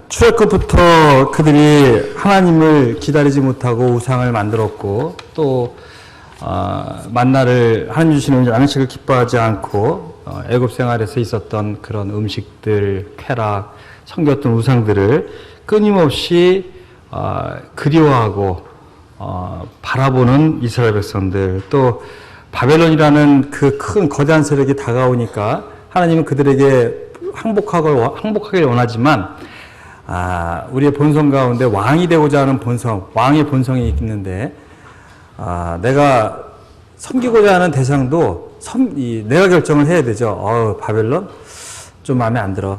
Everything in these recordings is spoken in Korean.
출애굽부터 그들이 하나님을 기다리지 못하고 우상을 만들었고 또 만나를 하나님 주시는 양식을 기뻐하지 않고 애굽 생활에서 있었던 그런 음식들, 쾌락, 섬겼던 우상들을 끊임없이 그리워하고 바라보는 이스라엘 백성들, 또 바벨론이라는 그 큰 거대한 세력이 다가오니까 하나님은 그들에게 항복하길 원하지만 우리의 본성 가운데 왕이 되고자 하는 본성, 왕의 본성이 있는데 내가 섬기고자 하는 대상도 내가 결정을 해야 되죠. 바벨론 좀 마음에 안 들어.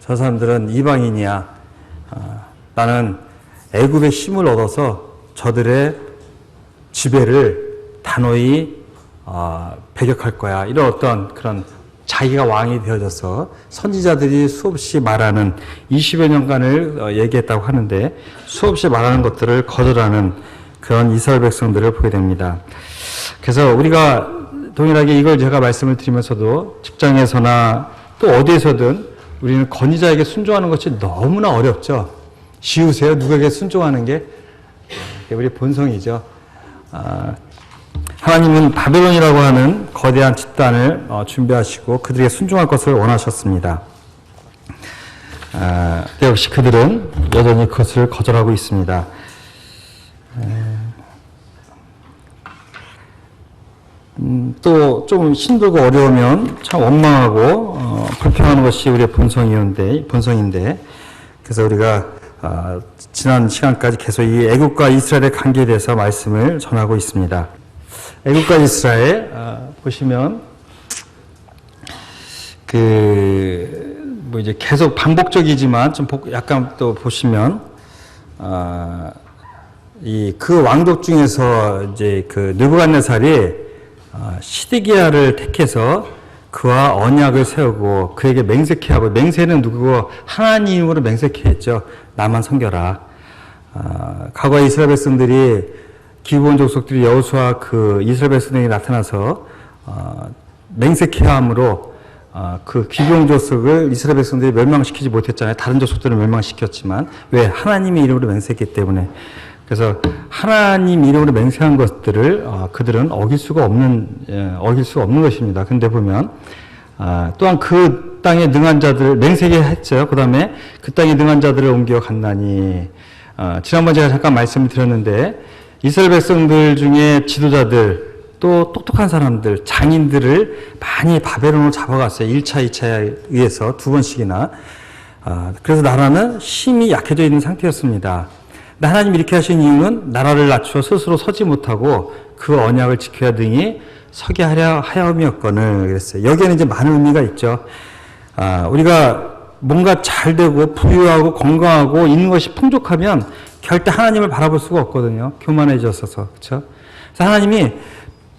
저 사람들은 이방인이야. 나는 애굽의 힘을 얻어서 저들의 지배를 단호히 배격할 거야. 이런 어떤 그런 자기가 왕이 되어져서 선지자들이 수없이 말하는 20여 년간을 얘기했다고 하는데 수없이 말하는 것들을 거절하는 그런 이스라엘 백성들을 보게 됩니다. 그래서 우리가 동일하게 이걸 제가 말씀을 드리면서도 직장에서나 또 어디에서든 우리는 권위자에게 순종하는 것이 너무나 어렵죠. 쉬우세요? 누구에게 순종하는 게? 우리 본성이죠. 하나님은 바벨론이라고 하는 거대한 집단을 준비하시고 그들에게 순종할 것을 원하셨습니다. 역시 그들은 여전히 그것을 거절하고 있습니다. 또 좀 힘들고 어려우면 참 원망하고 불평하는 것이 우리의 본성인데 그래서 우리가 지난 시간까지 계속 이 애굽과 이스라엘의 관계에 대해서 말씀을 전하고 있습니다. 애굽과 이스라엘 보시면 이제 계속 반복적이지만 좀 약간 또 보시면 그 왕족 중에서 이제 그 느부갓네살이 시드기야를 택해서 그와 언약을 세우고 그에게 맹세케 하고, 맹세는 누구고 하나님으로 맹세케 했죠. 나만 섬겨라. 과거에 이스라엘 백성들이 기브온 족속들이 여호수아 그 이스라엘 백성에게 나타나서 맹세케 함으로 그 기브온 족속을 이스라엘 백성들이 멸망시키지 못했잖아요. 다른 족속들은 멸망시켰지만 왜? 하나님의 이름으로 맹세했기 때문에. 그래서 하나님 이름으로 맹세한 것들을 그들은 어길 수가 없는 것입니다. 근데 보면 또한 그 땅에 능한 자들을 맹세게 했죠. 그 다음에 그 땅에 능한 자들을 옮겨 갔나니, 지난번 제가 잠깐 말씀을 드렸는데 이스라엘 백성들 중에 지도자들 또 똑똑한 사람들, 장인들을 많이 바벨론으로 잡아갔어요. 1차, 2차에 의해서 2번씩이나. 그래서 나라는 힘이 약해져 있는 상태였습니다. 하나님 이렇게 하신 이유는 나라를 낮추어 스스로 서지 못하고 그 언약을 지켜야 등이 서게 하여음이었거늘 그랬어요. 여기에는 이제 많은 의미가 있죠. 우리가 뭔가 잘 되고 부유하고 건강하고 있는 것이 풍족하면 절대 하나님을 바라볼 수가 없거든요. 교만해졌어서. 그렇죠? 그래서 하나님이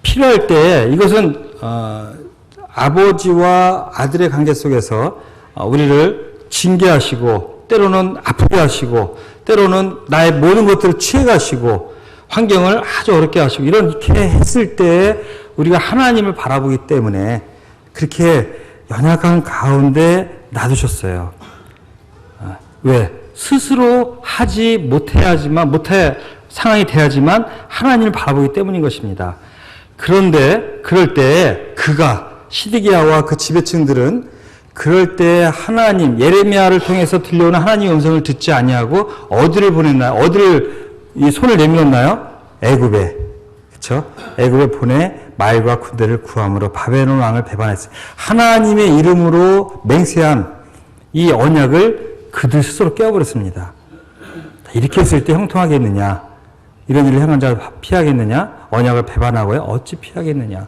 필요할 때 이것은 아버지와 아들의 관계 속에서 우리를 징계하시고 때로는 아프게 하시고 때로는 나의 모든 것들을 취해가시고 환경을 아주 어렵게 하시고 이렇게 했을 때 우리가 하나님을 바라보기 때문에 그렇게 연약한 가운데 놔두셨어요. 왜? 스스로 하지 못해 상황이 돼야지만 하나님을 바라보기 때문인 것입니다. 그런데 그럴 때 그가 시드기야와 그 지배층들은 그럴 때 하나님, 예레미야를 통해서 들려오는 하나님의 음성을 듣지 아니하고 어디를 보냈나요? 어디를 이 손을 내밀었나요? 애굽에. 그렇죠? 애굽에 보내 말과 군대를 구함으로 바벨론 왕을 배반했어요. 하나님의 이름으로 맹세한 이 언약을 그들 스스로 깨어버렸습니다. 이렇게 했을 때 형통하겠느냐? 이런 일을 행한 자를 피하겠느냐? 언약을 배반하고요. 어찌 피하겠느냐?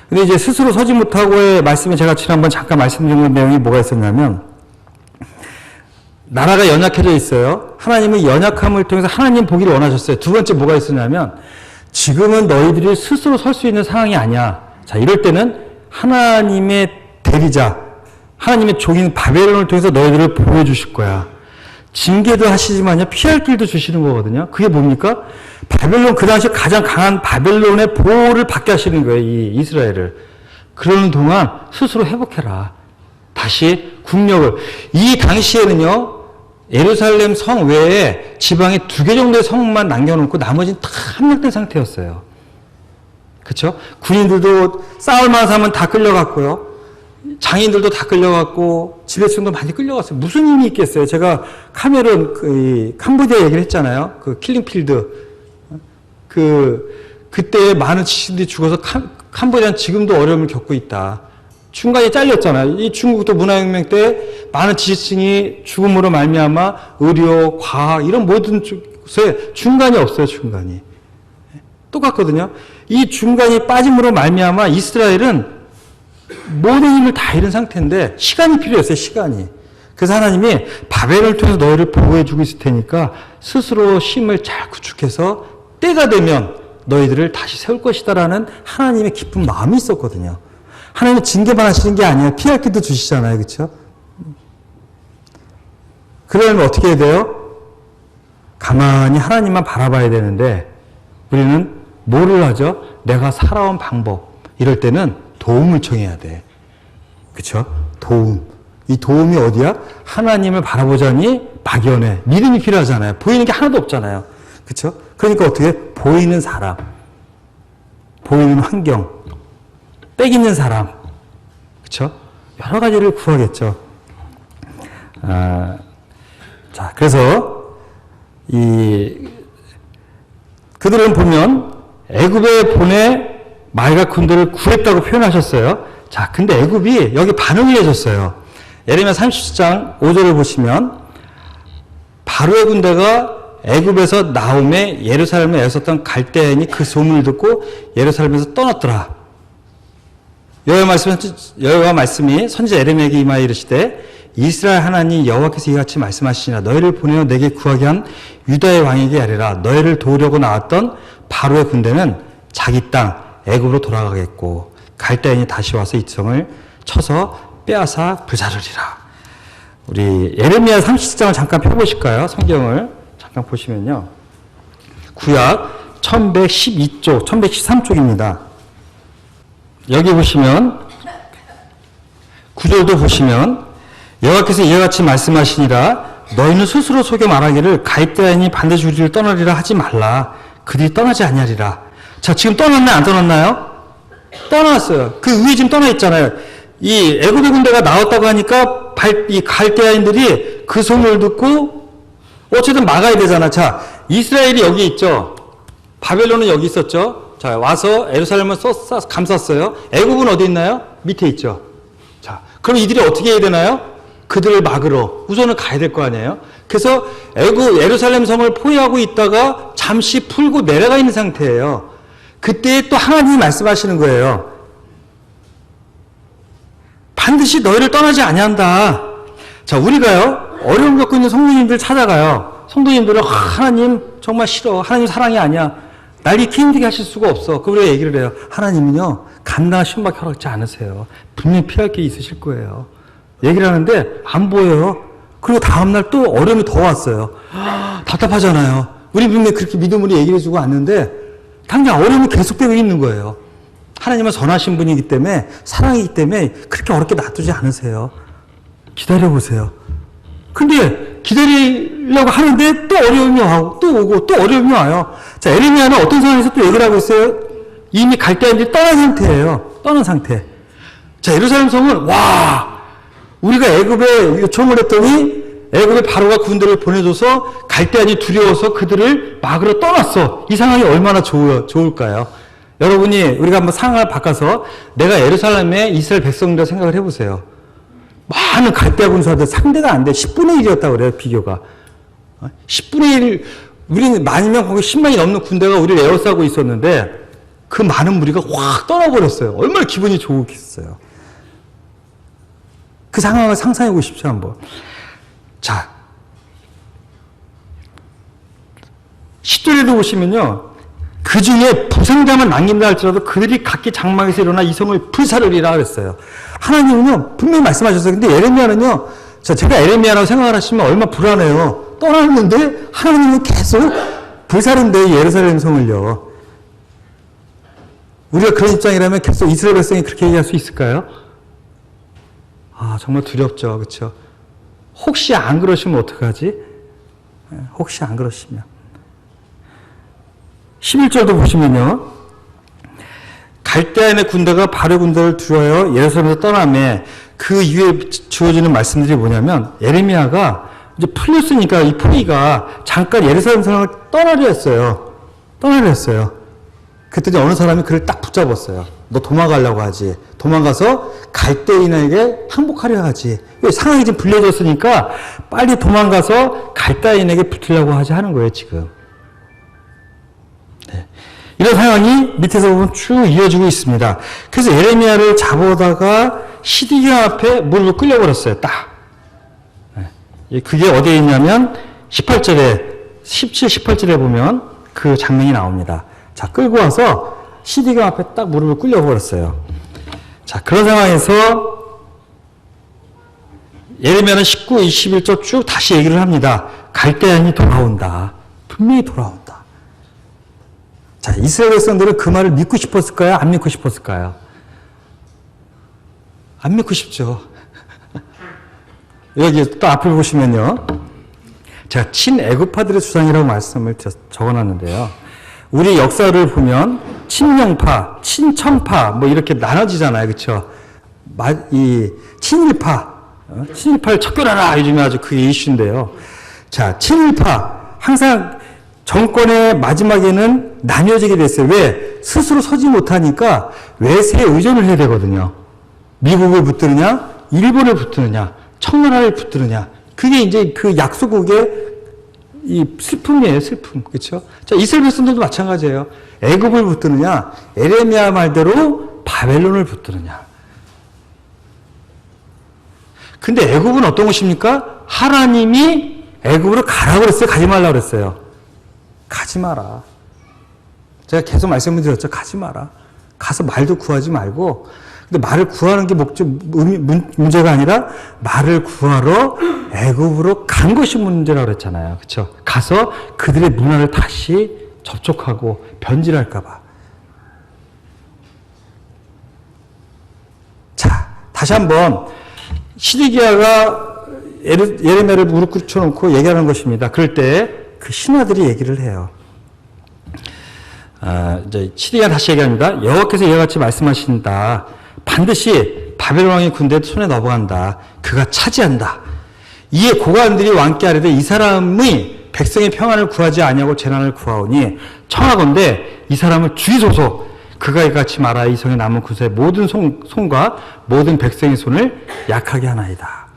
근데 이제 스스로 서지 못하고의 말씀에 제가 지난번 잠깐 말씀드린 내용이 뭐가 있었냐면, 나라가 연약해져 있어요. 하나님은 연약함을 통해서 하나님 보기를 원하셨어요. 두 번째 뭐가 있었냐면, 지금은 너희들이 스스로 설 수 있는 상황이 아니야. 자, 이럴 때는 하나님의 대리자, 하나님의 종인 바벨론을 통해서 너희들을 보여주실 거야. 징계도 하시지만요, 피할 길도 주시는 거거든요. 그게 뭡니까? 바벨론, 그 당시 가장 강한 바벨론의 보호를 받게 하시는 거예요, 이 이스라엘을. 그러는 동안 스스로 회복해라. 다시 국력을, 이 당시에는요, 예루살렘 성 외에 지방에 2개 정도의 성만 남겨놓고 나머지는 다 함락된 상태였어요. 그쵸? 군인들도 싸울 만한 사람은 다 끌려갔고요. 장인들도 다 끌려갔고, 지배층도 많이 끌려갔어요. 무슨 힘이 있겠어요? 제가 카메룬, 캄보디아 얘기를 했잖아요. 그 킬링필드. 그때 많은 지식인들이 죽어서 캄보디아는 지금도 어려움을 겪고 있다. 중간에 잘렸잖아요. 이 중국도 문화혁명 때 많은 지식층이 죽음으로 말미암아 의료, 과학 이런 모든 쪽에 중간이 없어요. 중간이 똑같거든요. 이 중간이 빠짐으로 말미암아 이스라엘은 모든 힘을 다 잃은 상태인데 시간이 필요했어요. 시간이. 그래서 하나님이 바벨을 통해서 너희를 보호해주고 있을 테니까 스스로 힘을 잘 구축해서 때가 되면 너희들을 다시 세울 것이다라는 하나님의 깊은 마음이 있었거든요. 하나님은 징계만 하시는 게 아니에요. 피할 길도 주시잖아요. 그렇죠? 그러면 어떻게 해야 돼요? 가만히 하나님만 바라봐야 되는데 우리는 뭐를 하죠? 내가 살아온 방법. 이럴 때는 도움을 청해야 돼. 그렇죠? 도움. 이 도움이 어디야? 하나님을 바라보자니 막연해. 믿음이 필요하잖아요. 보이는 게 하나도 없잖아요. 그렇죠? 그러니까 어떻게? 보이는 사람, 보이는 환경, 빽 있는 사람, 그렇죠? 여러 가지를 구하겠죠. 자, 그래서 그들은 보면 애굽에 보내 말과 군대를 구했다고 표현하셨어요. 자, 근데 애굽이 여기 반응을 해줬어요. 예레미야 30장 5절을 보시면 바로의 군대가 애굽에서 나옴에 예루살렘에 애썼던 갈대인이 그 소문을 듣고 예루살렘에서 떠났더라. 여호와 말씀이 선지자 예레미야에게 임하여 이르시되 이스라엘 하나님 여호와께서 이같이 말씀하시니라. 너희를 보내어 내게 구하게 한 유다의 왕에게 아뢰라. 너희를 도우려고 나왔던 바로의 군대는 자기 땅 애굽으로 돌아가겠고 갈대인이 다시 와서 이 성을 쳐서 빼앗아 불사르리라. 우리 예레미야 30장을 잠깐 펴보실까요? 성경을 잠깐 보시면요. 구약 1112쪽, 1113쪽입니다. 여기 보시면 9절도 보시면 여호와께서 이와 같이 말씀하시니라. 너희는 스스로 속여 말하기를 갈대아인이 반드시 우리를 떠나리라 하지 말라. 그들이 떠나지 아니하리라. 자, 지금 떠났나요? 안 떠났나요? 떠났어요. 그 위에 지금 떠나 있잖아요. 이 애굽의 군대가 나왔다고 하니까 이 갈대아인들이 그 소문을 듣고 어쨌든 막아야 되잖아. 자, 이스라엘이 여기 있죠. 바벨론은 여기 있었죠. 자, 와서 예루살렘을 감쌌어요. 애굽은 어디 있나요? 밑에 있죠. 자, 그럼 이들이 어떻게 해야 되나요? 그들을 막으러 우선은 가야 될 거 아니에요? 그래서 예루살렘 성을 포위하고 있다가 잠시 풀고 내려가 있는 상태예요. 그때 또 하나님이 말씀하시는 거예요. 반드시 너희를 떠나지 아니한다. 자, 우리가요, 어려움 겪고 있는 성도님들 찾아가요. 성도님들은 하나님 정말 싫어. 하나님 사랑이 아니야. 날 이렇게 힘들게 하실 수가 없어. 그 우리가 얘기를 해요. 하나님은요, 간단한 시험밖에 허락지 않으세요. 분명히 피할 게 있으실 거예요. 얘기를 하는데 안 보여요. 그리고 다음날 또 어려움이 더 왔어요. 답답하잖아요. 우리 분명히 그렇게 믿음으로 얘기를 해주고 왔는데 당장 어려움이 계속되고 있는 거예요. 하나님은 선하신 분이기 때문에, 사랑이기 때문에 그렇게 어렵게 놔두지 않으세요. 기다려보세요. 근데 기다리려고 하는데 또 어려움이 와고 또 오고 또 어려움이 와요. 자, 에레미야는 어떤 상황에서 또 얘기를 하고 있어요? 이미 갈대아인들이 떠난 상태예요. 떠난 상태. 자, 예루살렘 성은 우리가 애굽에 요청을 했더니 애굽의 바로가 군대를 보내줘서 갈대아인이 두려워서 그들을 막으러 떠났어. 이 상황이 얼마나 좋을까요? 여러분이 우리가 한번 상황을 바꿔서 내가 예루살렘의 이스라엘 백성이라 생각을 해보세요. 많은 갈대아 군사들 상대가 안 돼. 10분의 1이었다고 그래요, 비교가. 10분의 1, 우리는 만명, 거기 10만이 넘는 군대가 우리를 에워싸고 있었는데 그 많은 무리가 확 떠나버렸어요. 얼마나 기분이 좋겠어요. 그 상황을 상상해 보십시오, 한번. 자, 10절에도 보시면요. 그 중에 부상자만 남긴다 할지라도 그들이 각기 장막에서 일어나 이 성을 불사르리라 그랬어요. 하나님은요, 분명히 말씀하셨어요. 근데 예레미야는요, 자, 제가 예레미야라고 생각을 하시면 얼마나 불안해요. 떠났는데 하나님은 계속 불사른대, 예루살렘 성을요. 우리가 그런 입장이라면 계속 이스라엘 백성이 그렇게 얘기할 수 있을까요? 정말 두렵죠. 그렇죠? 혹시 안 그러시면 어떡하지? 혹시 안 그러시면. 11절도 보시면요. 갈대아인의 군대가 바벨 군대를 두려워 예루살렘에서 떠나매 그 이후에 주어지는 말씀들이 뭐냐면 예레미야가 이제 풀렸으니까 이 포위가 잠깐 예루살렘 상을 떠나려 했어요. 그랬더니 어느 사람이 그를 딱 붙잡았어요. 너 도망가려고 하지. 도망가서 갈대인에게 항복하려 하지. 상황이 지금 불려졌으니까 빨리 도망가서 갈대인에게 붙으려고 하지 하는 거예요, 지금. 네. 이런 상황이 밑에서 보면 쭉 이어지고 있습니다. 그래서 예레미야를 잡아다가 시디기야 앞에 무릎을 끌려버렸어요, 딱. 네. 그게 어디에 있냐면 18절에, 17, 18절에 보면 그 장면이 나옵니다. 자, 끌고 와서 시디기야 앞에 딱 무릎을 끌려버렸어요. 자, 그런 상황에서 예레미야는 19, 21절 쭉 다시 얘기를 합니다. 갈대아인이 돌아온다. 분명히 돌아온다. 자, 이스라엘 백성들은 그 말을 믿고 싶었을까요? 안 믿고 싶었을까요? 안 믿고 싶죠. 여기 또 앞을 보시면요. 제가 친애굽파들의 주장이라고 말씀을 적어놨는데요. 우리 역사를 보면 친명파, 친청파 뭐 이렇게 나눠지잖아요. 그렇죠? 이 친일파를 척결하라 요즘에 아주 그게 이슈인데요. 자, 친일파 항상 정권의 마지막에는 나뉘어지게 됐어요. 왜? 스스로 서지 못하니까 외세에 의존을 해야 되거든요. 미국을 붙드느냐, 일본을 붙드느냐, 청나라를 붙드느냐. 그게 이제 그 약소국의 이 슬픔이에요, 슬픔. 그렇죠? 자, 이스라엘 백성들도 마찬가지예요. 애굽을 붙드느냐, 에레미야 말대로 바벨론을 붙드느냐. 근데 애굽은 어떤 곳입니까? 하나님이 애굽으로 가라고 그랬어요? 가지 말라고 그랬어요? 가지 마라. 제가 계속 말씀을 드렸죠. 가지 마라. 가서 말도 구하지 말고. 근데 말을 구하는 게 문제가 아니라 말을 구하러 애굽으로 간 것이 문제라고 그랬잖아요. 그렇죠? 가서 그들의 문화를 다시 접촉하고 변질할까 봐. 자, 다시 한번 시드기야가 예레미야를 무릎 꿇혀놓고 얘기하는 것입니다. 그럴 때 그 신하들이 얘기를 해요. 이제 시드기야가 다시 얘기합니다. 여호와께서 이와 같이 말씀하신다. 반드시 바벨론 왕의 군대 손에 넘어간다. 그가 차지한다. 이에 고관들이 왕께 아뢰되 이 사람이 백성의 평안을 구하지 아니하고 재난을 구하오니 청하건대 이 사람을 죽이소서. 그가 이같이 말하 이 성의 남은 군사의 모든 손과 모든 백성의 손을 약하게 하나이다.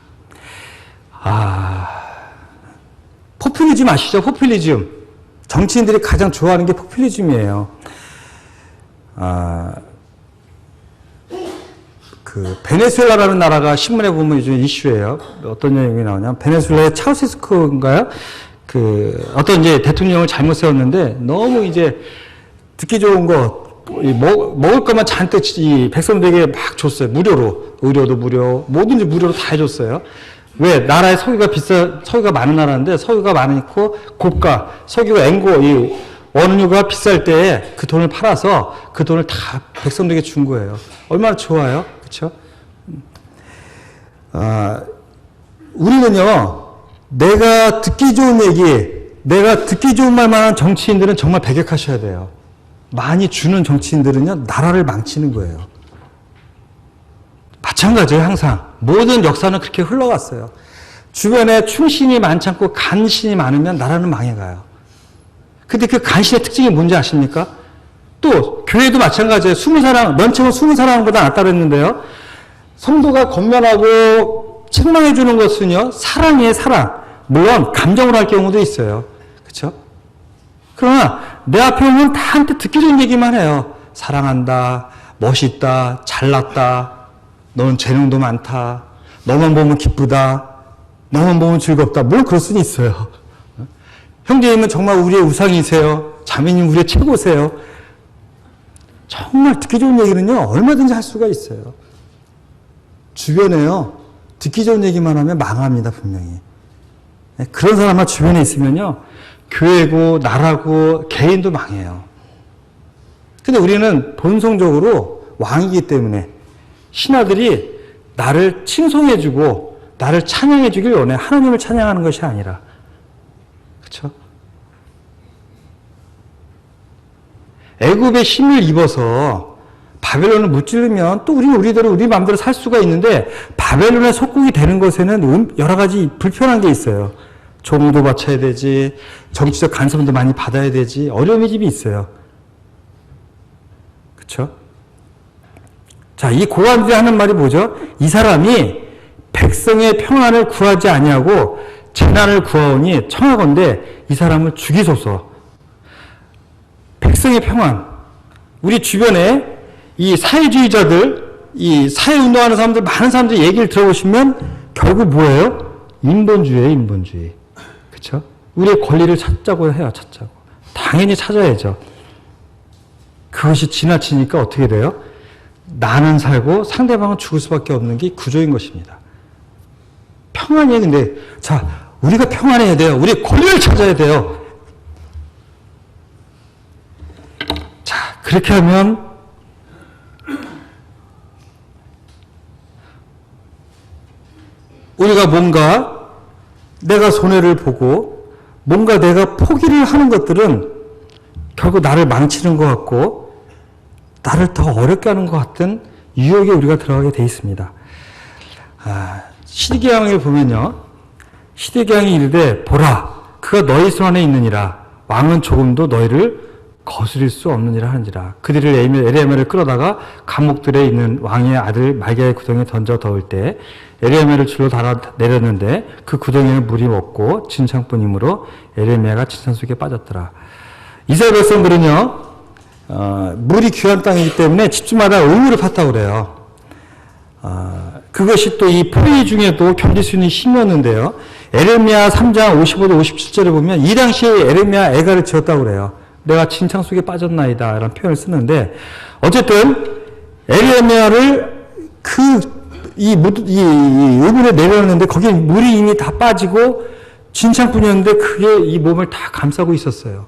포퓰리즘 아시죠? 포퓰리즘. 정치인들이 가장 좋아하는 게 포퓰리즘이에요. 그 베네수엘라라는 나라가 신문에 보면 요즘 이슈예요. 어떤 내용이 나오냐면 베네수엘라의 차우세스코인가요? 그 어떤 이제 대통령을 잘못 세웠는데 너무 이제 듣기 좋은 거 먹을 것만 잔뜩 이 백성들에게 막 줬어요. 무료로. 의료도 무료, 뭐든지 무료로 다 해줬어요. 왜? 나라에 석유가 많은 나라인데 석유가 많고 고가, 석유가 이 원유가 비쌀 때에 그 돈을 팔아서 그 돈을 다 백성들에게 준 거예요. 얼마나 좋아요? 그렇죠? 우리는요, 내가 듣기 좋은 말만 하는 정치인들은 정말 배격하셔야 돼요. 많이 주는 정치인들은요, 나라를 망치는 거예요. 마찬가지예요, 항상. 모든 역사는 그렇게 흘러갔어요. 주변에 충신이 많지 않고 간신이 많으면 나라는 망해가요. 근데 그 간신의 특징이 뭔지 아십니까? 또, 교회도 마찬가지예요. 면책은 20사람보다 낫다고 했는데요. 성도가 권면하고 책망해주는 것은요, 사랑이에요, 사랑. 물론, 감정으로 할 경우도 있어요. 그쵸? 그러나, 내 앞에 오면 다 한테 듣기 좋은 얘기만 해요. 사랑한다, 멋있다, 잘났다, 너는 재능도 많다, 너만 보면 기쁘다, 너만 보면 즐겁다. 뭘 그럴 수는 있어요. 형제님은 정말 우리의 우상이세요. 자매님 우리의 최고세요. 정말 듣기 좋은 얘기는요, 얼마든지 할 수가 있어요. 주변에요, 듣기 좋은 얘기만 하면 망합니다, 분명히. 그런 사람만 주변에 있으면요, 교회고, 나라고, 개인도 망해요. 근데 우리는 본성적으로 왕이기 때문에 신하들이 나를 칭송해주고 나를 찬양해주길 원해. 하나님을 찬양하는 것이 아니라. 그렇죠? 애굽의 힘을 입어서 바벨론을 무찌르면 또 우리는 우리대로 우리 마음대로 살 수가 있는데 바벨론의 속국이 되는 것에는 여러 가지 불편한 게 있어요. 종도 바쳐야 되지, 정치적 간섭도 많이 받아야 되지, 어려움의 집이 있어요. 그렇죠? 자, 이 고관들이 하는 말이 뭐죠? 이 사람이 백성의 평안을 구하지 아니하고 재난을 구하오니 청하건대 이 사람을 죽이소서. 백성의 평안. 우리 주변에 이 사회주의자들, 이 사회운동하는 사람들, 많은 사람들 얘기를 들어보시면 결국 뭐예요? 인본주의예요, 인본주의. 그렇죠? 우리의 권리를 찾자고 해요, 찾자고. 당연히 찾아야죠. 그것이 지나치니까 어떻게 돼요? 나는 살고 상대방은 죽을 수밖에 없는 게 구조인 것입니다. 평안이에요. 근데 자, 우리가 평안해야 돼요. 우리 권리를 찾아야 돼요. 자, 그렇게 하면 우리가 뭔가 내가 손해를 보고 뭔가 내가 포기를 하는 것들은 결국 나를 망치는 것 같고 나를 더 어렵게 하는 것 같은 유혹에 우리가 들어가게 돼 있습니다. 시드기야왕을 보면요. 시드기야왕이 이르되 보라 그가 너희 손 안에 있느니라 왕은 조금도 너희를 거스릴 수 없느니라 하는지라. 그들을 에레미야를 끌어다가 감옥들에 있는 왕의 아들 말기야의 구덩이에 던져 넣을 때 에레미야를 줄로 달아 내렸는데 그 구덩이에는 물이 없고 진창뿐이므로 에레미야가 진창 속에 빠졌더라. 이스라엘 백성들은요. 물이 귀한 땅이기 때문에 집집마다 의무를 팠다고 그래요. 그것이 또 이 포위 중에도 견딜 수 있는 힘이었는데요. 에레미야 3장 55도 57절에 보면 이 당시에 에레미야 애가를 지었다고 그래요. 내가 진창 속에 빠졌나이다 라는 표현을 쓰는데 어쨌든 에레미야를 이 의문에 내려놨는데 거기에 물이 이미 다 빠지고 진창뿐이었는데 그게 이 몸을 다 감싸고 있었어요.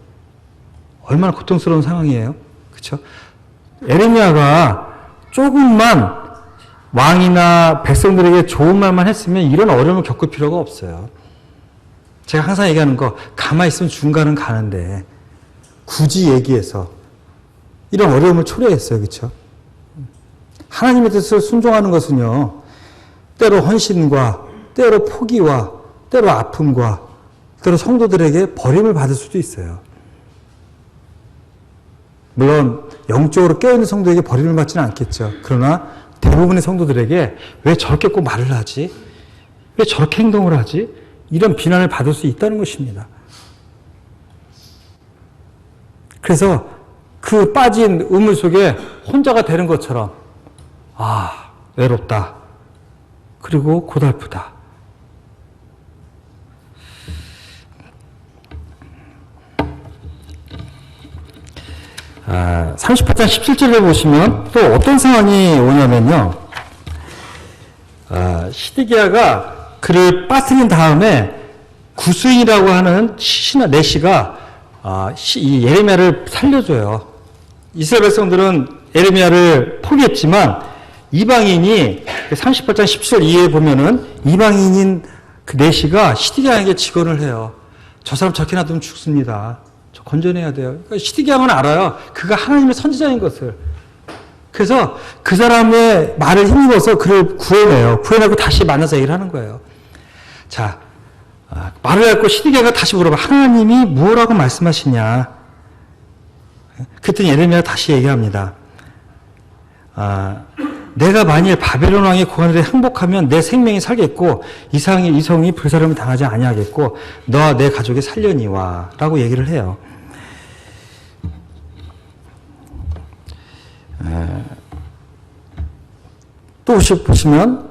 얼마나 고통스러운 상황이에요. 그렇죠? 에레미야가 조금만 왕이나 백성들에게 좋은 말만 했으면 이런 어려움을 겪을 필요가 없어요. 제가 항상 얘기하는 거 가만히 있으면 중간은 가는데 굳이 얘기해서 이런 어려움을 초래했어요. 그렇죠? 하나님의 뜻을 순종하는 것은요. 때로 헌신과 때로 포기와 때로 아픔과 때로 성도들에게 버림을 받을 수도 있어요. 물론 영적으로 깨어있는 성도에게 버림을 받지는 않겠죠. 그러나 대부분의 성도들에게 왜 저렇게 꼭 말을 하지? 왜 저렇게 행동을 하지? 이런 비난을 받을 수 있다는 것입니다. 그래서 그 빠진 우물 속에 혼자가 되는 것처럼 외롭다. 그리고 고달프다. 38장 17절을 보시면 또 어떤 상황이 오냐면요. 시드기야가 그를 빠뜨린 다음에 구스인이라고 하는 내시가 이 예레미야를 살려줘요. 이스라엘 백성들은 예레미야를 포기했지만 이방인이 38장 17절 이해에 보면은 이방인인 그 내시가 시드기야에게 직언을 해요. 저 사람 저렇게 놔두면 죽습니다. 저 건져내야 돼요. 그러니까 시드기야는 알아요. 그가 하나님의 선지자인 것을. 그래서 그 사람의 말을 힘입어서 그를 구해내요. 구해내고 다시 만나서 얘기를 하는 거예요. 자, 말을 했고 시드기야가 다시 물어봐. 하나님이 뭐라고 말씀하시냐. 그랬더니 예레미야가 다시 얘기합니다. 내가 만일 바벨론 왕의 고관들에 항복하면 내 생명이 살겠고 이성이 불사름을 당하지 아니하겠고 너와 내 가족이 살려니와 라고 얘기를 해요. 또 보시면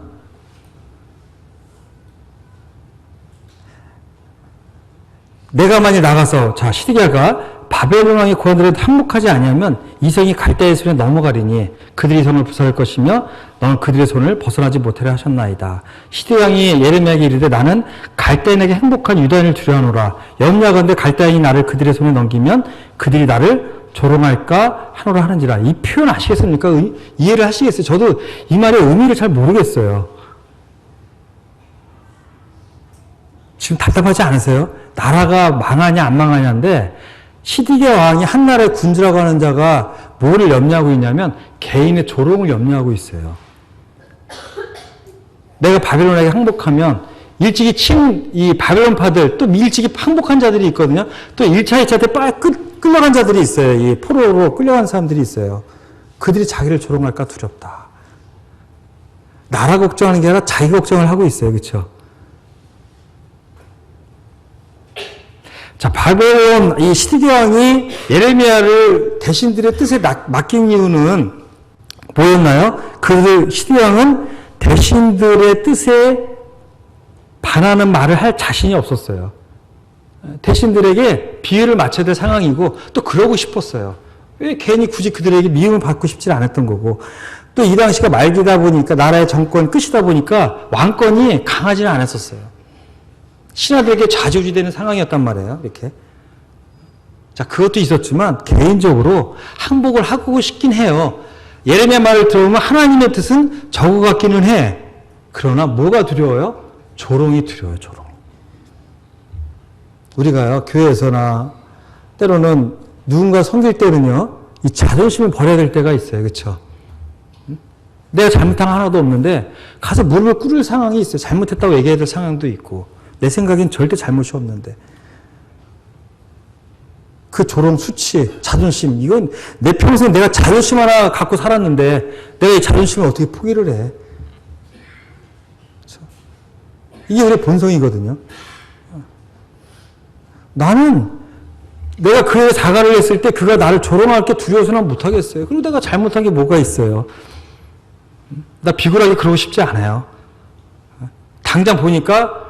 내가 만일 나가서 시드기야가 바벨론 왕의 고관들에 항복하지 아니하면 이성이 갈대의 손에 넘어가리니 그들이 손을 부서할 것이며 너는 그들의 손을 벗어나지 못하려 하셨나이다. 시드기야왕이 예레미야에게 이르되 나는 갈대인에게 행복한 유다인을 두려워하노라. 염려하건대 갈대인이 나를 그들의 손에 넘기면 그들이 나를 조롱할까 하노라 하는지라. 이 표현 아시겠습니까? 이해를 하시겠어요? 저도 이 말의 의미를 잘 모르겠어요. 지금 답답하지 않으세요? 나라가 망하냐 안 망하냐인데 시디기야 왕이 한 나라의 군주라고 하는 자가 뭐를 염려하고 있냐면 개인의 조롱을 염려하고 있어요. 내가 바벨론에게 항복하면 일찍이 이 바벨론파들 또 일찍이 항복한 자들이 있거든요. 또 1차, 2차 때 끌려간 자들이 있어요. 이 포로로 끌려간 사람들이 있어요. 그들이 자기를 조롱할까 두렵다. 나라 걱정하는 게 아니라 자기 걱정을 하고 있어요. 그렇죠? 자, 바벨론 이 시드기야 왕이 예레미야를 대신들의 뜻에 맡긴 이유는 뭐였나요? 그들 시드기야 왕은 대신들의 뜻에 반하는 말을 할 자신이 없었어요. 대신들에게 비유를 맞춰야 될 상황이고 또 그러고 싶었어요. 왜 괜히 굳이 그들에게 미움을 받고 싶지 않았던 거고 또 이 당시가 말기다 보니까 나라의 정권 끝이다 보니까 왕권이 강하지는 않았었어요. 신하들에게 좌지우지되는 상황이었단 말이에요. 이렇게. 자, 그것도 있었지만 개인적으로 항복을 하고 싶긴 해요. 예레미야 말을 들어보면 하나님의 뜻은 저거 같기는 해. 그러나 뭐가 두려워요? 조롱이 두려워요. 조롱. 우리가요 교회에서나 때로는 누군가 섬길 때는요 이 자존심을 버려야 될 때가 있어요. 그렇죠? 내가 잘못한 거 하나도 없는데 가서 무릎을 꿇을 상황이 있어요. 잘못했다고 얘기해야 될 상황도 있고 내 생각엔 절대 잘못이 없는데 그 조롱, 수치, 자존심 이건 내 평생 내가 자존심 하나 갖고 살았는데 내가 이 자존심을 어떻게 포기를 해? 그렇죠? 이게 우리의 본성이거든요. 나는 내가 그에 사과를 했을 때 그가 나를 조롱할 게 두려워서는 못하겠어요. 그리고 내가 잘못한 게 뭐가 있어요? 나 비굴하게 그러고 싶지 않아요. 당장 보니까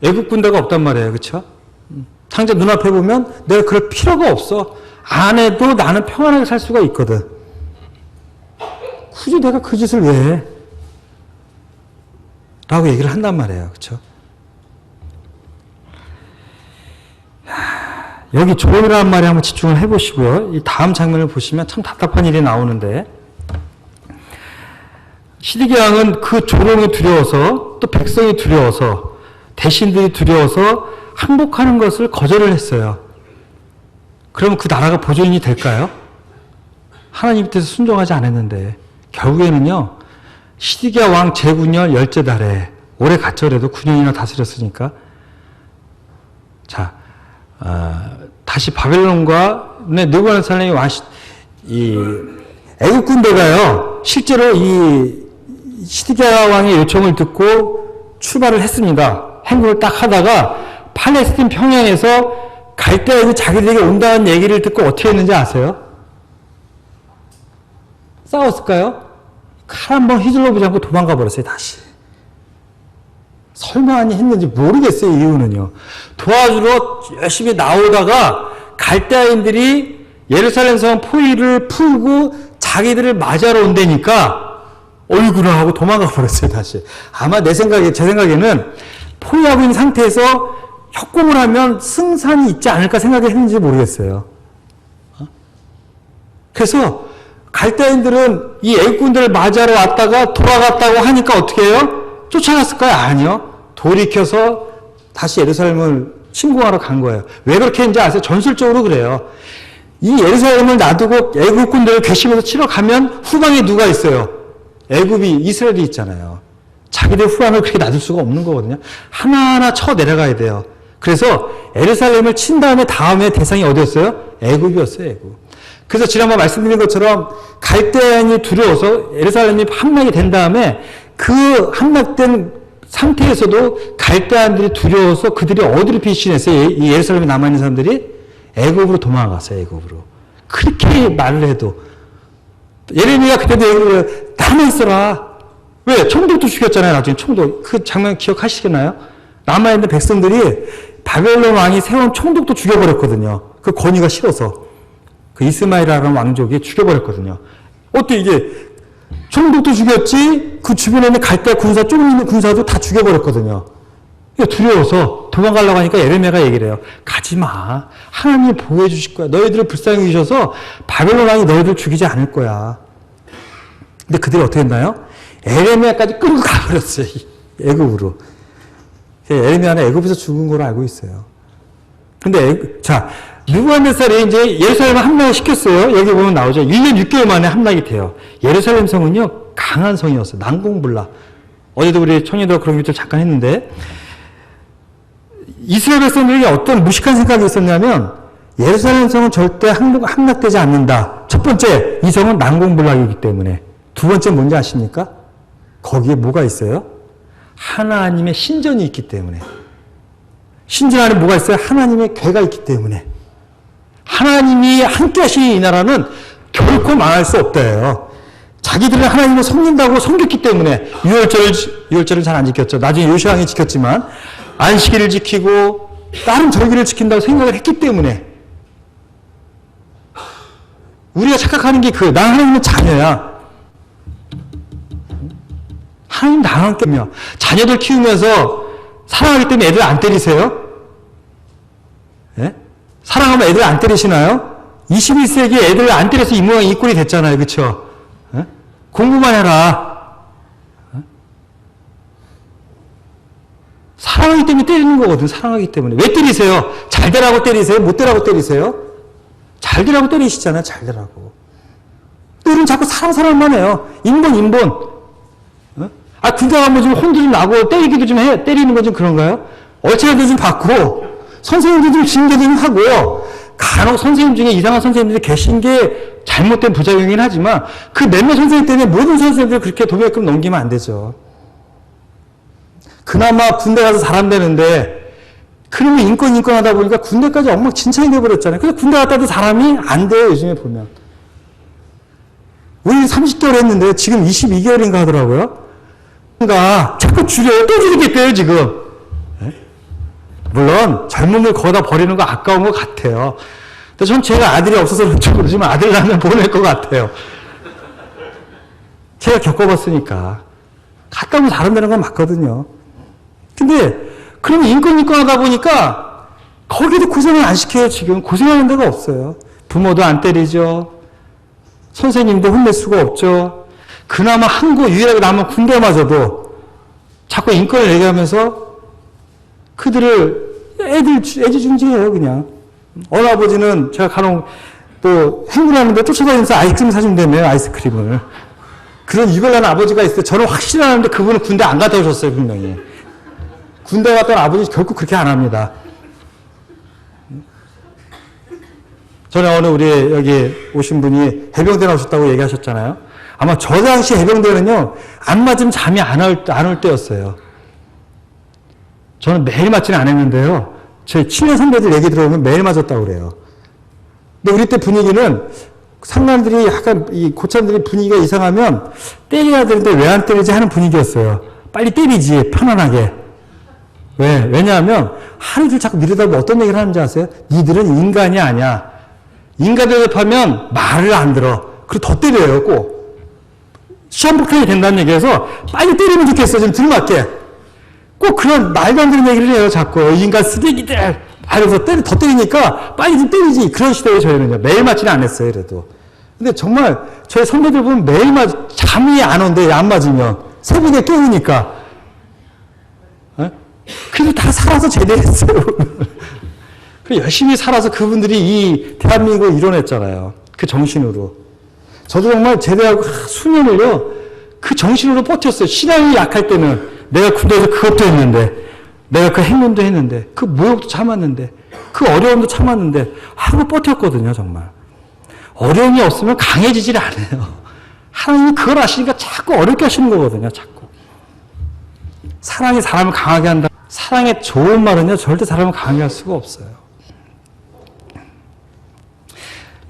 애국 군대가 없단 말이에요. 그렇죠? 당장 눈앞에 보면 내가 그럴 필요가 없어. 안 해도 나는 평안하게 살 수가 있거든. 굳이 내가 그 짓을 왜 해? 라고 얘기를 한단 말이에요. 그렇죠? 여기 조롱이라는 말에 한번 집중을 해보시고요. 이 다음 장면을 보시면 참 답답한 일이 나오는데 시드기야 왕은 그 조롱이 두려워서 또 백성이 두려워서 대신들이 두려워서 항복하는 것을 거절을 했어요. 그럼 그 나라가 보존이 될까요? 하나님 뜻에 순종하지 않았는데 결국에는요. 시드기야 왕 제9년 열째 달에 올해 가철에도 9년이나 다스렸으니까 자 다시 바벨론과 느부갓네살이 이 애국 군대가요 실제로 이 시드기야 왕의 요청을 듣고 출발을 했습니다. 행군을 딱 하다가 팔레스틴 평양에서 갈대아인이 자기들에게 온다는 얘기를 듣고 어떻게 했는지 아세요? 싸웠을까요? 칼 한 번 휘둘러 보지 않고 도망가 버렸어요. 다시. 설마 아니 했는지 모르겠어요. 이유는요. 도와주러 열심히 나오다가 갈대아인들이 예루살렘 성 포위를 풀고 자기들을 맞이하러 온다니까 어이구나 하고 도망가 버렸어요. 다시. 아마 제 생각에는 포위하고 있는 상태에서 협공을 하면 승산이 있지 않을까 생각했는지 모르겠어요. 그래서 갈대아인들은 이 애국군들을 맞이하러 왔다가 돌아갔다고 하니까 어떻게 해요? 쫓아갔을까요? 아니요. 돌이켜서 다시 예루살렘을 침공하러 간 거예요. 왜 그렇게 했는지 아세요? 전술적으로 그래요. 이 예루살렘을 놔두고 애국군들을 괘씸해서 치러 가면 후방에 누가 있어요? 애굽이 이스라엘이 있잖아요. 자기들 후방을 그렇게 놔둘 수가 없는 거거든요. 하나하나 쳐 내려가야 돼요. 그래서 예루살렘을 친 다음에 대상이 어디였어요? 애굽이었어요. 애굽. 그래서 지난번 말씀드린 것처럼 갈대아인이 두려워서 예루살렘이 함락이 된 다음에 그 함락된 상태에서도 갈대아인들이 두려워서 그들이 어디로 피신했어요? 이 예루살렘에 남아있는 사람들이 애굽으로 도망갔어요. 애굽으로. 그렇게 말을 해도 예레미야 그때도 얘기를 해요. 남아있어라. 왜? 총독도 죽였잖아요. 나중에 총독. 그 장면 기억하시겠나요? 남아있는 백성들이 바벨론 왕이 세운 총독도 죽여버렸거든요. 그 권위가 싫어서. 그 이스마엘이라는 왕족이 죽여버렸거든요. 어때 이게 총독도 죽였지 그 주변에 있는 갈대아 군사, 조금 있는 군사도 다 죽여버렸거든요. 두려워서 도망가려고 하니까 예레미야가 얘기를 해요. 가지 마. 하나님이 보호해 주실 거야. 너희들을 불쌍히 여기셔서 바벨론 왕이 너희들 죽이지 않을 거야. 근데 그들이 어떻게 했나요? 예레미야까지 끌고 가버렸어요. 애굽으로. 예레미야는 애굽에서 죽은 걸로 알고 있어요. 근데 자, 느부갓네살이 이제 예루살렘을 함락을 시켰어요. 여기 보면 나오죠. 1년 6개월 만에 함락이 돼요. 예루살렘 성은요, 강한 성이었어요. 난공불락. 어제도 우리 청년들 그런 것들 잠깐 했는데, 이스라엘 백성들에게 어떤 무식한 생각이 있었냐면, 예루살렘 성은 절대 함락되지 않는다. 첫 번째, 이 성은 난공불락이기 때문에. 두 번째 뭔지 아십니까? 거기에 뭐가 있어요? 하나님의 신전이 있기 때문에. 신전 안에 뭐가 있어요? 하나님의 궤가 있기 때문에. 하나님이 함께 하시는 이 나라는 결코 망할 수 없대요. 자기들은 하나님을 섬긴다고 섬겼기 때문에. 유월절을 잘 안 지켰죠. 나중에 요시왕이 지켰지만 안식일을 지키고 다른 절기를 지킨다고 생각을 했기 때문에. 우리가 착각하는 게 나 하나님의 자녀야. 하나님 나랑 껴며 자녀들 키우면서 사랑하기 때문에 애들 안 때리세요? 예? 사랑하면 애들 안 때리시나요? 21세기에 애들 안 때려서 이 모양 이 꼴이 됐잖아요. 그렇죠? 예? 공부만 해라. 예? 사랑하기 때문에 때리는 거거든. 사랑하기 때문에. 왜 때리세요? 잘 되라고 때리세요? 못 되라고 때리세요? 잘 되라고 때리시잖아요. 잘 되라고. 때리면 자꾸 사랑만 해요. 인본. 군대 가면 좀 혼도 좀 나고 때리기도 좀 해. 때리는 건 좀 그런가요? 얼차려도 좀 받고 선생님도 좀 징계도 좀 하고 간혹 선생님 중에 이상한 선생님들이 계신 게 잘못된 부작용이긴 하지만 그 몇몇 선생님 때문에 모든 선생님들 그렇게 도배급 넘기면 안 되죠. 그나마 군대 가서 사람 되는데 그러면 인권 하다 보니까 군대까지 엉망진창이 돼버렸잖아요. 그래서 군대 갔다도 사람이 안 돼요. 요즘에 보면. 우리 30개월 했는데 지금 22개월인가 하더라고요. 자꾸 줄여요. 또 줄이겠대요, 지금. 네? 물론, 젊음을 거기다 버리는 거 아까운 것 같아요. 근데 전 제가 아들이 없어서 그런지 모르지만 아들 낳으면 보낼 것 같아요. 제가 겪어봤으니까. 갔다 오면 다른 데는 건 맞거든요. 근데, 그럼 인권 하다 보니까, 거기도 고생을 안 시켜요, 지금. 고생하는 데가 없어요. 부모도 안 때리죠. 선생님도 혼낼 수가 없죠. 그나마 유일하게 남은 군대마저도 자꾸 인권을 얘기하면서 그들을 애지중지해요, 그냥. 어느 아버지는 제가 간혹 또 행군하는데 쫓아다니면서 아이스크림 사주면 되네요, 아이스크림을. 그런 유별난 아버지가 있어요. 저는 확실히 아는데 그분은 군대 안 갔다 오셨어요, 분명히. 군대 갔다 온 아버지 결코 그렇게 안 합니다. 전에 어느 우리 여기 오신 분이 해병대 나오셨다고 얘기하셨잖아요. 아마 저 당시 해병대는요, 안 맞으면 잠이 안 올 때였어요. 저는 매일 맞지는 않았는데요. 제 친한 선배들 얘기 들어보면 매일 맞았다고 그래요. 근데 우리 때 분위기는 상관들이 약간 이 고참들이 분위기가 이상하면 때려야 되는데 왜 안 때리지 하는 분위기였어요. 빨리 때리지, 편안하게. 왜냐하면 하루 종일 자꾸 미루다 보면 어떤 얘기를 하는지 아세요? 니들은 인간이 아니야. 인간 대접하면 말을 안 들어. 그리고 더 때려요, 꼭. 시험 폭탄이 된다는 얘기에서 빨리 때리면 좋겠어, 좀 들맞게. 꼭 그런 말도 안 되는 얘기를 해요, 자꾸. 인간 쓰레기들! 하면서 더 때리니까 빨리 좀 때리지. 그런 시대에 저희는요. 매일 맞지는 않았어요, 그래도. 근데 정말 저희 선배들 보면 매일 잠이 안 온대, 안 맞으면. 새벽에 깨우니까. 그래도 다 살아서 제대했어요. 열심히 살아서 그분들이 이 대한민국을 이뤄냈잖아요. 그 정신으로. 저도 정말 제대하고 수년을요, 그 정신으로 버텼어요. 신앙이 약할 때는 내가 군대에서 그것도 했는데, 내가 그 행운도 했는데, 그 모욕도 참았는데, 그 어려움도 참았는데, 하고 버텼거든요, 정말. 어려움이 없으면 강해지질 않아요. 하나님이 그걸 아시니까 자꾸 어렵게 하시는 거거든요, 자꾸. 사랑이 사람을 강하게 한다. 사랑의 좋은 말은요, 절대 사람을 강하게 할 수가 없어요.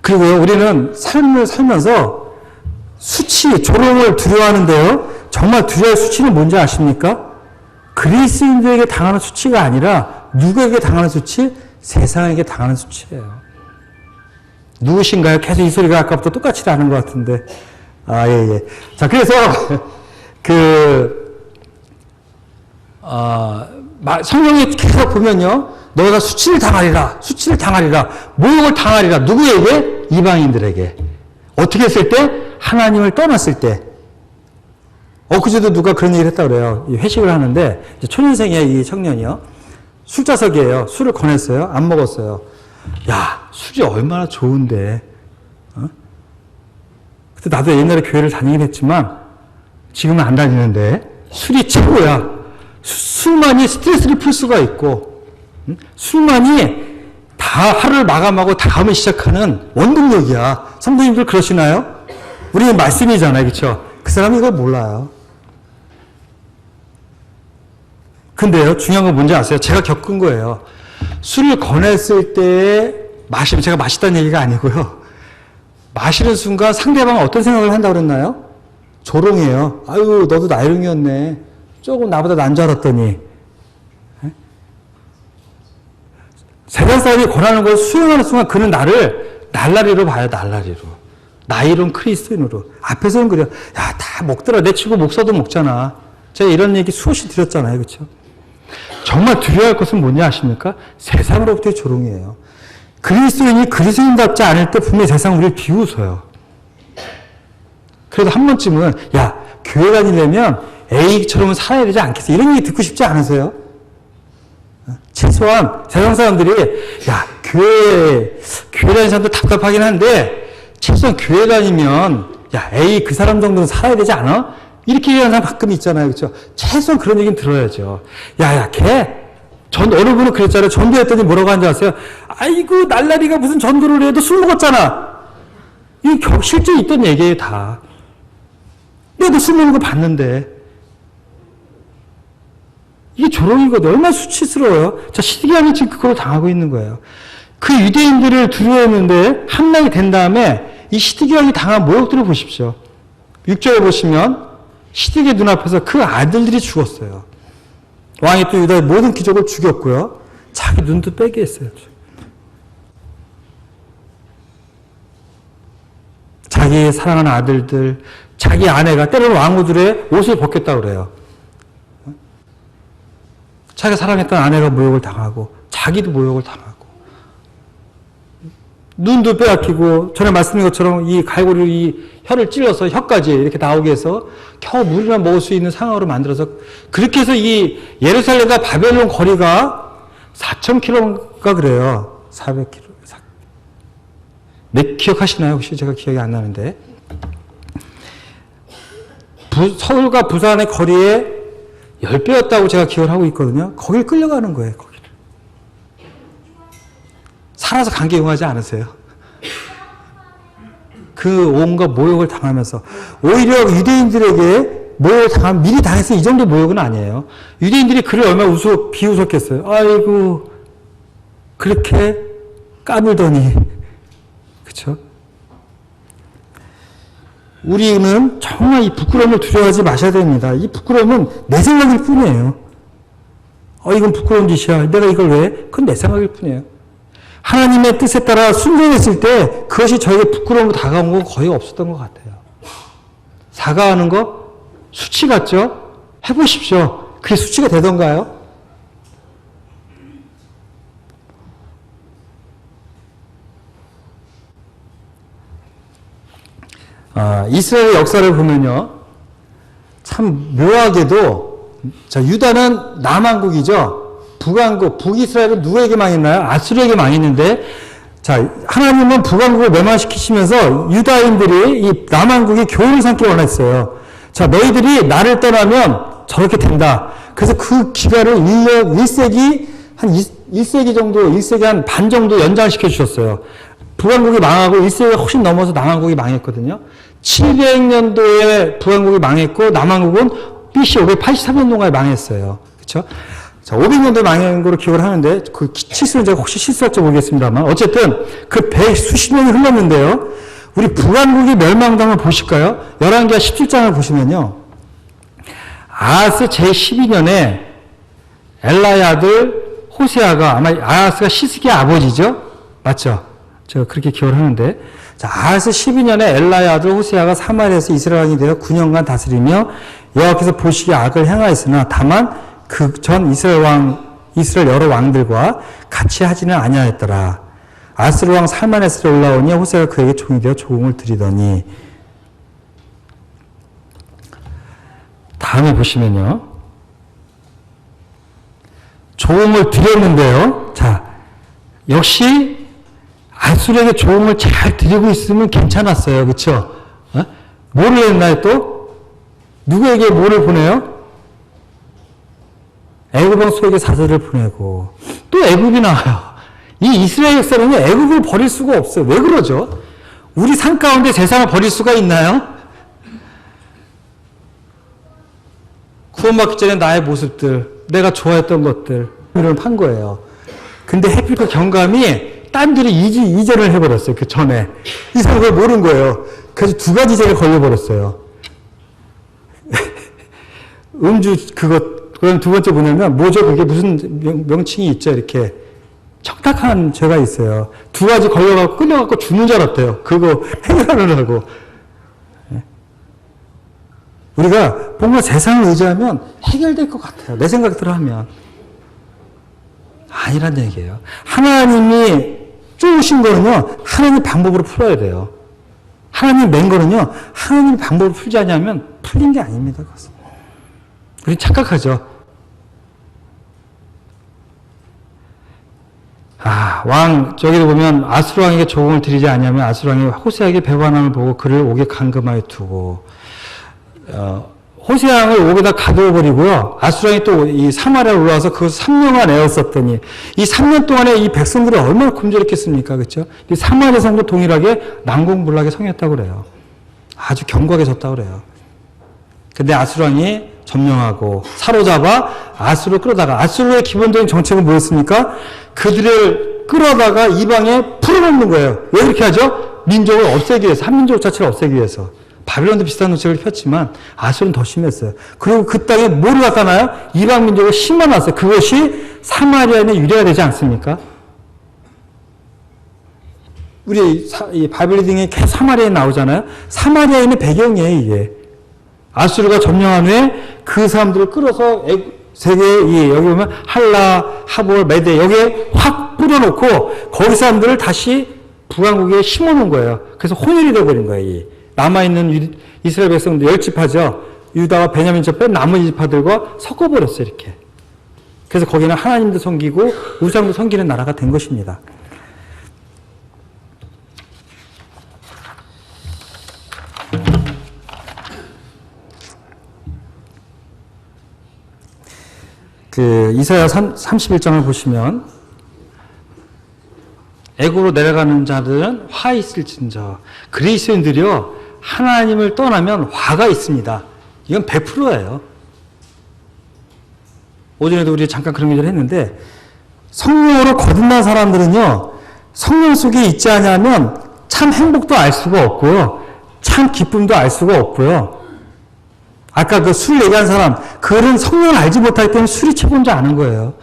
그리고 우리는 삶을 살면서 조롱을 두려워하는데요. 정말 두려워할 수치는 뭔지 아십니까? 그리스인들에게 당하는 수치가 아니라 누구에게 당하는 수치? 세상에게 당하는 수치예요. 누구신가요? 계속 이 소리가 아까부터 똑같이 나는 것 같은데. 예. 자, 그래서 성경에 계속 보면요. 너가 수치를 당하리라. 수치를 당하리라. 모욕을 당하리라. 누구에게? 이방인들에게. 어떻게 했을 때? 하나님을 떠났을 때. 그제도 누가 그런 얘기를 했다고 그래요. 회식을 하는데 초년생의 이 청년이요. 술자석이에요. 술을 권했어요. 안 먹었어요. 야, 술이 얼마나 좋은데. 근데 나도 옛날에 교회를 다니긴 했지만 지금은 안 다니는데 술이 최고야. 술만이 스트레스를 풀 수가 있고 술만이 다 하루를 마감하고 다음에 시작하는 원동력이야. 성도님들 그러시나요? 우리는 말씀이잖아요. 그렇죠? 그 사람이 이걸 몰라요. 근데요, 중요한 건 뭔지 아세요? 제가 겪은 거예요. 술을 권했을 때 마시면, 제가 마시다는 얘기가 아니고요. 마시는 순간 상대방은 어떤 생각을 한다고 그랬나요? 조롱이에요. 아유, 너도 나이롱이었네. 조금 나보다 난 줄 알았더니. 세상 사람이 권하는 걸 수용하는 순간 그는 나를 날라리로 봐요, 날라리로. 나이론 크리스틴으로. 앞에서는 그래요. 야, 다 먹더라. 내 친구 목사도 먹잖아. 제가 이런 얘기 수없이 드렸잖아요. 그렇죠? 정말 두려워할 것은 뭔지 아십니까? 세상으로부터의 조롱이에요. 그리스도인이 그리스도인답지 않을 때 분명히 세상 우리를 비웃어요. 그래도 한 번쯤은 야, 교회 다니려면 A처럼 살아야 되지 않겠어? 이런 얘기 듣고 싶지 않으세요? 최소한 세상 사람들이 야, 교회 다니는 사람도 답답하긴 한데 최소한 교회 다니면 야, A 그 사람 정도는 살아야 되지 않아? 이렇게 얘기하는 사람 가끔 있잖아요. 그렇죠? 최소한 그런 얘기는 들어야죠. 야, 어느 분은 그랬잖아요. 전도했더니 뭐라고 하는지 아세요? 아이고, 날라리가 무슨 전도를 해도 술 먹었잖아. 이게 실제 있던 얘기예요, 다. 내가 술 먹는 거 봤는데. 이게 조롱이거든요. 얼마나 수치스러워요. 자, 시디기아는 지금 그걸 당하고 있는 거예요. 그 유대인들을 두려워했는데 함락이 된 다음에 이 시디기아가 당한 모욕들을 보십시오. 6절에 보시면 시디기아 눈앞에서 그 아들들이 죽었어요. 왕이 또 유다의 모든 귀족을 죽였고요. 자기 눈도 빼게 했어요. 자기 사랑하는 아들들, 자기 아내가 때로는 왕후들의 옷을 벗겼다고 그래요. 자기가 사랑했던 아내가 모욕을 당하고 자기도 모욕을 당하고 눈도 빼앗기고 전에 말씀드린 것처럼 이 갈고리로 이 혀를 찔러서 혀까지 이렇게 나오게 해서 겨우 물이나 먹을 수 있는 상황으로 만들어서 그렇게 해서 이 예루살렘과 바벨론 거리가 4,000km인가 그래요. 400km. 몇 기억하시나요? 혹시 제가 기억이 안 나는데. 서울과 부산의 거리에 10배였다고 제가 기억을 하고 있거든요. 거길 끌려가는 거예요. 거기를. 살아서 관계 이용하지 않으세요? 그 온갖 모욕을 당하면서 오히려 유대인들에게 모욕을 당하면 미리 당해서 이 정도 모욕은 아니에요. 유대인들이 그를 얼마나 비웃었겠어요. 아이고 그렇게 까불더니 그렇죠? 우리는 정말 이 부끄러움을 두려워하지 마셔야 됩니다. 이 부끄러움은 내 생각일 뿐이에요. 이건 부끄러운 짓이야. 내가 이걸 왜? 그건 내 생각일 뿐이에요. 하나님의 뜻에 따라 순종했을 때 그것이 저에게 부끄러움으로 다가온 건 거의 없었던 것 같아요. 사과하는 거 수치 같죠? 해보십시오. 그게 수치가 되던가요? 이스라엘 역사를 보면요. 참 묘하게도 유다는 남왕국이죠. 북왕국, 북이스라엘은 누구에게 망했나요? 아수르에게 망했는데 하나님은 북왕국을 멸망시키시면서 유다인들이 이 남왕국이 교훈을 삼기 원했어요. 너희들이 나를 떠나면 저렇게 된다. 그래서 그 기간을 1세기 한 1세기 정도, 1세기 한 반 정도 연장시켜 주셨어요. 북왕국이 망하고 1세기가 훨씬 넘어서 남왕국이 망했거든요. 700년도에 북왕국이 망했고 남왕국은 BC 583년도에 망했어요. 그렇죠? 500년도에 망한 거로 기억을 하는데 그 치수는 제가 혹시 실수할지 모르겠습니다만 어쨌든 그 수십 년이 흘렀는데요. 우리 북왕국이 멸망당을 보실까요? 열왕기하 17장을 보시면요. 아하스 제12년에 엘라의 아들 호세아가 아마 아하스가 시스기야 아버지죠? 맞죠? 제가 그렇게 기억을 하는데 아하스 12년에 엘라의 아들 호세아가 사마리아에서 이스라엘 왕이 되어 9년간 다스리며 여호와께서 보시기에 악을 행하였으나 다만 그 전 이스라엘 여러 왕들과 같이 하지는 아니하였더라. 아스루 왕 살마네스에 올라오니 호세아가 그에게 종이 되어 조공을 드리더니. 다음에 보시면요. 조공을 드렸는데요. 자, 역시 아수르에게 조공을 잘 드리고 있으면 괜찮았어요. 그렇죠? 뭐를 했나요 또? 누구에게 뭐를 보내요? 애굽 왕수에게 사절을 보내고 또 애굽이 나와요. 이 이스라엘 역사는요, 애굽을 버릴 수가 없어요. 왜 그러죠? 우리 삶 가운데 세상을 버릴 수가 있나요? 구원받기 전에 나의 모습들, 내가 좋아했던 것들, 이런 판 거예요. 근데 해필 그 경감이 딴들이 이전을 해버렸어요. 그 전에. 이 사람이 그걸 모르는 거예요. 그래서 두 가지 죄를 걸려버렸어요. 그럼 두 번째 뭐냐면, 뭐죠? 그게 무슨 명칭이 있죠? 이렇게. 척탁한 죄가 있어요. 두 가지 걸려갖고 끌려갖고 죽는 줄 알았대요. 그거 해결하려고. 우리가 뭔가 세상을 의지하면 해결될 것 같아요. 내 생각대로 하면. 아니란 얘기예요. 하나님이 쪼으신 거는요, 하나님 방법으로 풀어야 돼요. 하나님 낸 거는요, 하나님 방법으로 풀지 않으면 풀린 게 아닙니다. 그것은. 우리 착각하죠. 저기도 보면 아수르 왕에게 조공을 드리지 않으면 아수르 왕이 호세아에게 배반함을 보고 그를 옥에 감금하여 두고, 호세아 왕을 옥에다 가두어버리고요. 아수르 왕이 또 이 사마리아에 올라와서 그것을 3년간 애웠었더니, 이 3년 동안에 이 백성들이 얼마나 굶주렸겠습니까? 그렇죠? 이 사마리아 성도 동일하게 난공불락에 성했다고 그래요. 아주 견고하게 졌다고 그래요. 근데 아수르 왕이 점령하고 사로잡아 아수르를 끌어다가, 아수르의 기본적인 정책은 뭐였습니까? 그들을 끌어다가 이방에 풀어놓는 거예요. 왜 그렇게 하죠? 민족을 없애기 위해서, 한민족 자체를 없애기 위해서. 바빌론도 비슷한 정책을 폈지만 아수르는 더 심했어요. 그리고 그 땅에 뭐를 갖다 놔요? 이방 민족을 심어놨어요. 그것이 사마리아인의 유래가 되지 않습니까? 우리 이 바빌론 등에 계속 사마리아에 나오잖아요. 사마리아인의 배경이에요, 이게. 아수르가 점령한 후에 그 사람들을 끌어서 세계, 여기 보면 할라, 하볼, 메데, 여기에 확 뿌려놓고 거기 사람들을 다시 북왕국에 심어놓은 거예요. 그래서 혼혈이 되어버린 거예요. 남아있는 이스라엘 백성들 10지파죠. 유다와 베냐민 지파 뺀 나머지 지파들과 섞어버렸어요, 이렇게. 그래서 거기는 하나님도 섬기고 우상도 섬기는 나라가 된 것입니다. 이사야 31장을 보시면, 애굽으로 내려가는 자들은 화 있을진저. 그리스도인들이요, 하나님을 떠나면 화가 있습니다. 이건 100%예요. 오전에도 우리 잠깐 그런 얘기를 했는데, 성령으로 거듭난 사람들은요, 성령 속에 있지 않으면 참 행복도 알 수가 없고요, 참 기쁨도 알 수가 없고요. 아까 그 술 얘기한 사람, 그들은 성령을 알지 못하기 때문에 술이 최고인 줄 아는 거예요.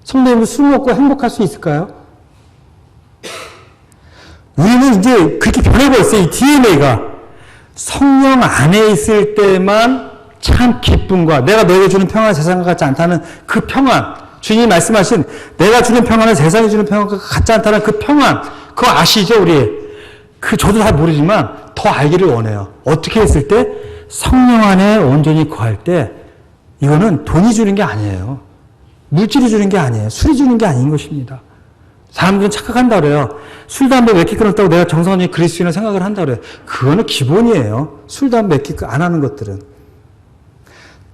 성도님은 술 먹고 행복할 수 있을까요? 우리는 이제 그렇게 변해버렸어요. 이 DNA가. 성령 안에 있을 때만 참 기쁨과 내가 너에게 주는 평안은 세상과 같지 않다는 그 평안, 주님이 말씀하신 내가 주는 평안은 세상이 주는 평안과 같지 않다는 그 평안, 그거 아시죠, 우리? 저도 잘 모르지만 더 알기를 원해요. 어떻게 했을 때? 성령 안에 온전히 거할 때, 이거는 돈이 주는 게 아니에요. 물질이 주는 게 아니에요. 술이 주는 게 아닌 것입니다. 사람들은 착각한다 그래요. 술, 담배 몇 개 끊었다고 내가 정성원이 그리스도인을 생각을 한다 그래요. 그거는 기본이에요. 술, 담배 몇 개 안 하는 것들은.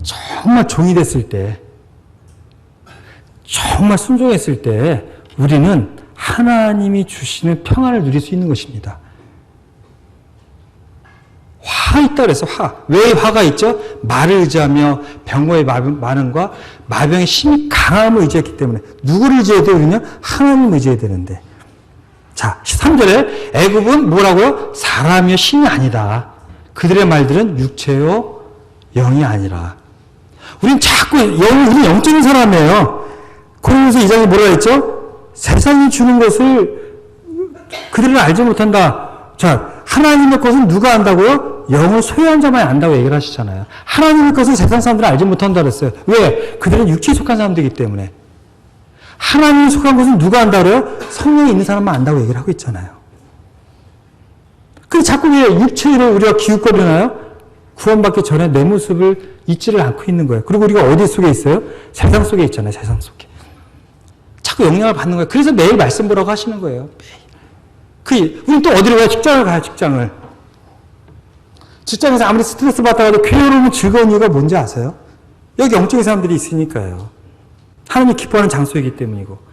정말 종이 됐을 때, 정말 순종했을 때, 우리는 하나님이 주시는 평안을 누릴 수 있는 것입니다. 화 있다 그래서 화. 왜 화가 있죠? 말을 의지하며 병거의 많음과 마병의 힘이 강함을 의지했기 때문에. 누구를 의지해야 돼요? 우리는 하나님을 의지해야 되는데. 자, 3절에 애굽은 뭐라고요? 사람이요 신이 아니다. 그들의 말들은 육체요 영이 아니라. 우린 자꾸 우린 영적인 사람이에요. 고린도서 2장에 뭐라 했죠? 세상이 주는 것을 그들은 알지 못한다. 자, 하나님의 것은 누가 안다고요? 영을 소유한 자만이 안다고 얘기를 하시잖아요. 하나님의 것을 세상 사람들은 알지 못한다 그랬어요. 왜? 그들은 육체에 속한 사람들이기 때문에. 하나님이 속한 것은 누가 안다 그래요? 성령이 있는 사람만 안다고 얘기를 하고 있잖아요. 근데 자꾸 왜 육체로 우리가 기웃거리나요? 구원받기 전에 내 모습을 잊지를 않고 있는 거예요. 그리고 우리가 어디 속에 있어요? 세상 속에 있잖아요. 세상 속에. 자꾸 영향을 받는 거예요. 그래서 매일 말씀 보라고 하시는 거예요. 매일. 우리는 또 어디로 가요? 직장을 가요. 직장을. 직장에서 아무리 스트레스 받다가도 쾌유로움은 즐거운 이유가 뭔지 아세요? 여기 영적인 사람들이 있으니까요. 하나님이 기뻐하는 장소이기 때문이고.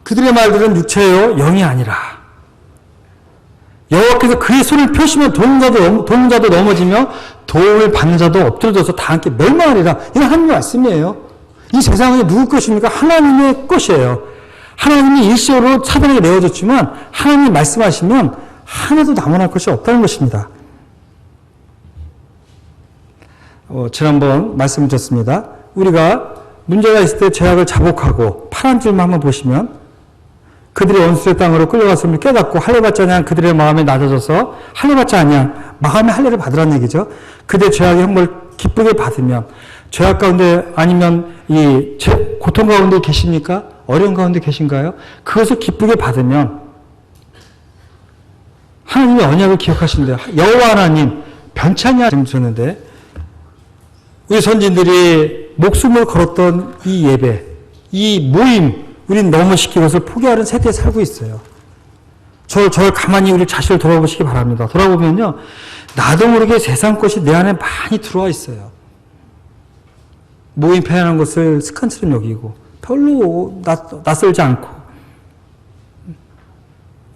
그들의 말들은 육체요 영이 아니라 여호와께서 그의 손을 펴시면 돕는 자도 넘어지며 도움을 받는 자도 엎드려져서 다 함께 멸망하리라. 이건 하나님의 말씀이에요. 이 세상은 누구 것입니까? 하나님의 것이에요. 하나님이 일시적으로 사단에게 내어줬지만 하나님이 말씀하시면 하나도 남아날 것이 없다는 것입니다. 지난번 말씀을 드렸습니다. 우리가 문제가 있을 때 죄악을 자복하고 파란 줄만 한번 보시면 그들의 원수의 땅으로 끌려갔음을 깨닫고 할례받지 아니한 그들의 마음에 낮아져서 할례받지 아니한 마음의 할례를 받으라는 얘기죠. 그들의 죄악의 형벌을 기쁘게 받으면 죄악 가운데 아니면 이 고통 가운데 계십니까? 어려운 가운데 계신가요? 그것을 기쁘게 받으면 하나님의 언약을 기억하신대요. 여호와 하나님 변치 않냐 줬는데 우리 선진들이 목숨을 걸었던 이 예배, 이 모임 우린 너무 쉽게 이것을 포기하는 세대에 살고 있어요. 저를 가만히 우리 자신을 돌아보시기 바랍니다. 돌아보면요. 나도 모르게 세상 것이 내 안에 많이 들어와 있어요. 모임 패하는 것을 습관처럼 여기고 별로 낯설지 않고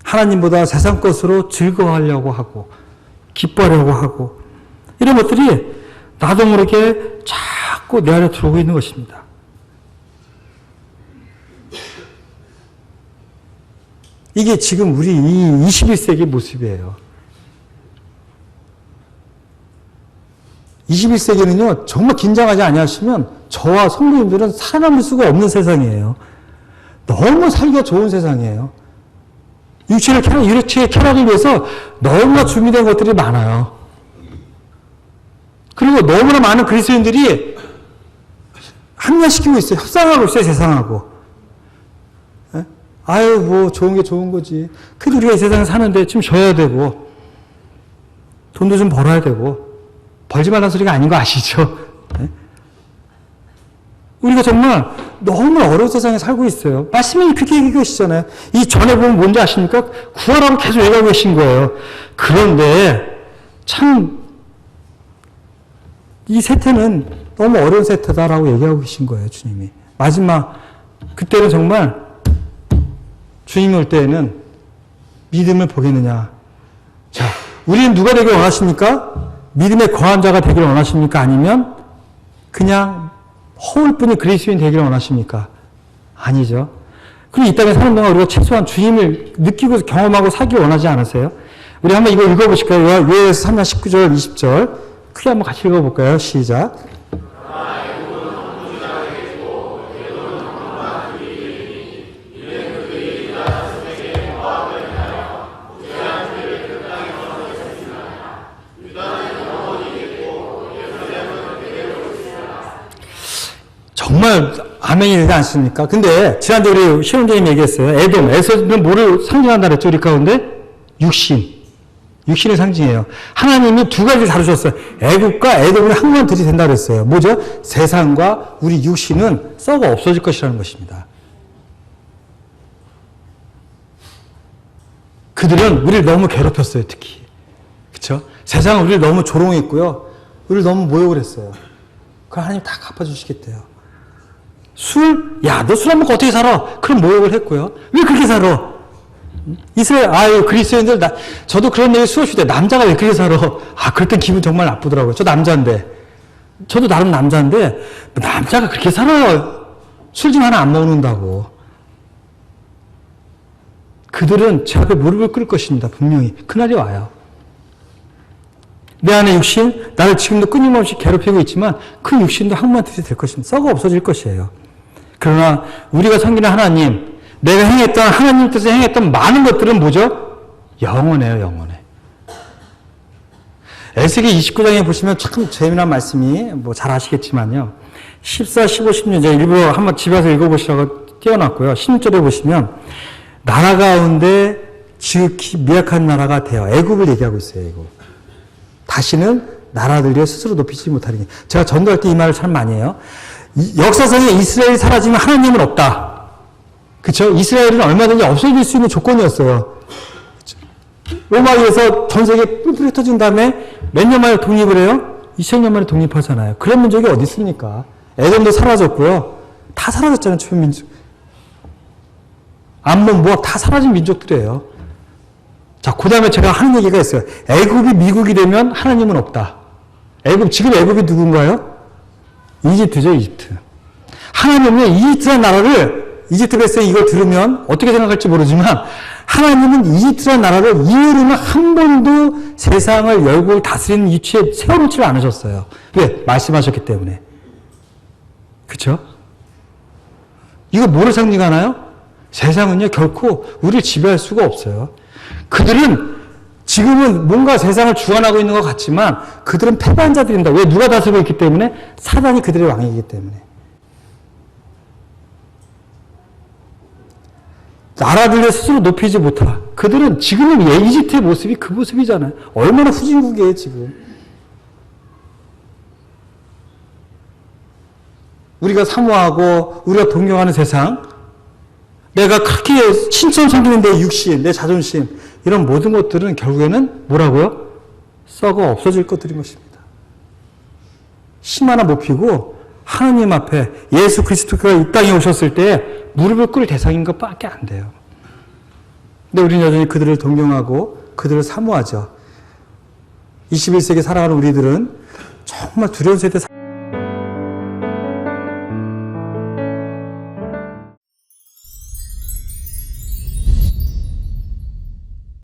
하나님보다 세상 것으로 즐거워하려고 하고 기뻐하려고 하고 이런 것들이 나도 모르게 자꾸 내 안에 들어오고 있는 것입니다. 이게 지금 우리 이 21세기 모습이에요. 21세기는요, 정말 긴장하지 아니하시면 저와 성도님들은 살아남을 수가 없는 세상이에요. 너무 살기가 좋은 세상이에요. 육체의 쾌락을 위해서 너무나 준비된 것들이 많아요. 그리고 너무나 많은 그리스도인들이 합리화시키고 있어요. 협상하고 있어요, 세상하고. 아유, 뭐, 좋은 게 좋은 거지. 그래도 우리가 이 세상에 사는데 좀 줘야 되고, 돈도 좀 벌어야 되고, 벌지 말라는 소리가 아닌 거 아시죠? 네? 우리가 정말 너무 어려운 세상에 살고 있어요. 말씀이 그렇게 얘기하고 계시잖아요. 이 전에 보면 뭔지 아십니까? 구하라고 계속 얘기하고 계신 거예요. 그런데, 참, 이 세태는 너무 어려운 세태다라고 얘기하고 계신 거예요, 주님이. 마지막, 그때는 정말, 주님이 올 때에는 믿음을 보겠느냐. 자, 우리는 누가 되길 원하십니까? 믿음의 거한 자가 되길 원하십니까? 아니면 그냥 허울 뿐이 그리스도인 되기를 원하십니까? 아니죠. 그리고 이 땅에 사는 동안 우리가 최소한 주님을 느끼고 경험하고 살기 원하지 않으세요? 우리 한번 이거 읽어보실까요? 요엘서 3장 19절, 20절. 크게 한번 같이 읽어볼까요? 시작. 정말 아멘이 되지 않습니까? 근데 지난주에 우리 신원장님 얘기했어요. 에서는 뭐를 상징한다 그랬죠? 우리 가운데? 육신의 상징이에요. 하나님이 두 가지를 다루셨어요. 애국과 애돔을 항상 들이댄다 그랬어요. 뭐죠? 세상과 우리 육신은 썩어 없어질 것이라는 것입니다. 그들은 우리를 너무 괴롭혔어요, 특히. 그쵸? 세상은 우리를 너무 조롱했고요. 우리를 너무 모욕을 했어요. 그걸 하나님 다 갚아주시겠대요. 너 술 안 먹고 어떻게 살아? 그런 모욕을 했고요. 왜 그렇게 살아? 그리스도인들, 저도 그런 얘기 수없이 돼. 남자가 왜 그렇게 살아? 그럴 땐 기분 정말 나쁘더라고요. 저 남자인데. 저도 나름 남자인데, 남자가 그렇게 살아요. 술 좀 하나 안 먹는다고. 그들은 제 앞에 무릎을 꿇을 것입니다. 분명히. 그날이 와요. 내 안에 육신, 나를 지금도 끊임없이 괴롭히고 있지만 그 육신도 항만 들이 될 것입니다. 썩어 없어질 것이에요. 그러나 우리가 섬기는 하나님, 내가 행했던, 하나님 뜻에 행했던 많은 것들은 뭐죠? 영원해요, 영원해. 에스겔 29장에 보시면 참 재미난 말씀이 뭐 잘 아시겠지만요. 14, 15, 16, 제가 일부러 한번 집에 와서 읽어보시라고 띄워놨고요. 16절에 보시면 나라 가운데 지극히 미약한 나라가 되어 애굽을 얘기하고 있어요. 애굽. 다시는 나라들이 스스로 높이지 못하리니. 제가 전도할 때 이 말을 참 많이 해요. 역사상에 이스라엘이 사라지면 하나님은 없다. 그렇죠? 이스라엘은 얼마든지 없어질 수 있는 조건이었어요. 로마에서 전 세계 뿔뿔이 터진 다음에 몇 년 만에 독립을 해요? 2000년 만에 독립하잖아요. 그런 민족이 어디 있습니까? 에돔도 사라졌고요. 다 사라졌잖아요. 주변 민족. 암몬, 모압 다 사라진 민족들이에요. 자, 그 다음에 제가 하는 얘기가 있어요. 애굽이 미국이 되면 하나님은 없다. 지금 애굽이 누군가요? 이집트죠, 이집트. 하나님은 이집트라는 나라를, 이집트 백성이 이걸 들으면 어떻게 생각할지 모르지만, 하나님은 이집트라는 나라를 이후로는 한 번도 세상을 열고 다스리는 위치에 세워놓지를 않으셨어요. 왜? 말씀하셨기 때문에. 그쵸? 이거 뭐를 상징하나요? 세상은요, 결코 우리를 지배할 수가 없어요. 그들은 지금은 뭔가 세상을 주관하고 있는 것 같지만 그들은 패배한 자들입니다. 왜? 누가 다스리고 있기 때문에? 사단이 그들의 왕이기 때문에. 나라들을 스스로 높이지 못하라. 그들은 지금은 이집트의 모습이 그 모습이잖아요. 얼마나 후진국이에요, 지금. 우리가 사모하고 우리가 동경하는 세상, 내가 그렇게 신천 섬기는 내 육신, 내 자존심, 이런 모든 것들은 결국에는 뭐라고요? 썩어 없어질 것들인 것입니다. 힘 하나 못 피고 하나님 앞에 예수 그리스도가 이 땅에 오셨을 때 무릎을 꿇을 대상인 것밖에 안 돼요. 근데 우리는 여전히 그들을 동경하고 그들을 사모하죠. 21세기 살아가는 우리들은 정말 두려운 세대에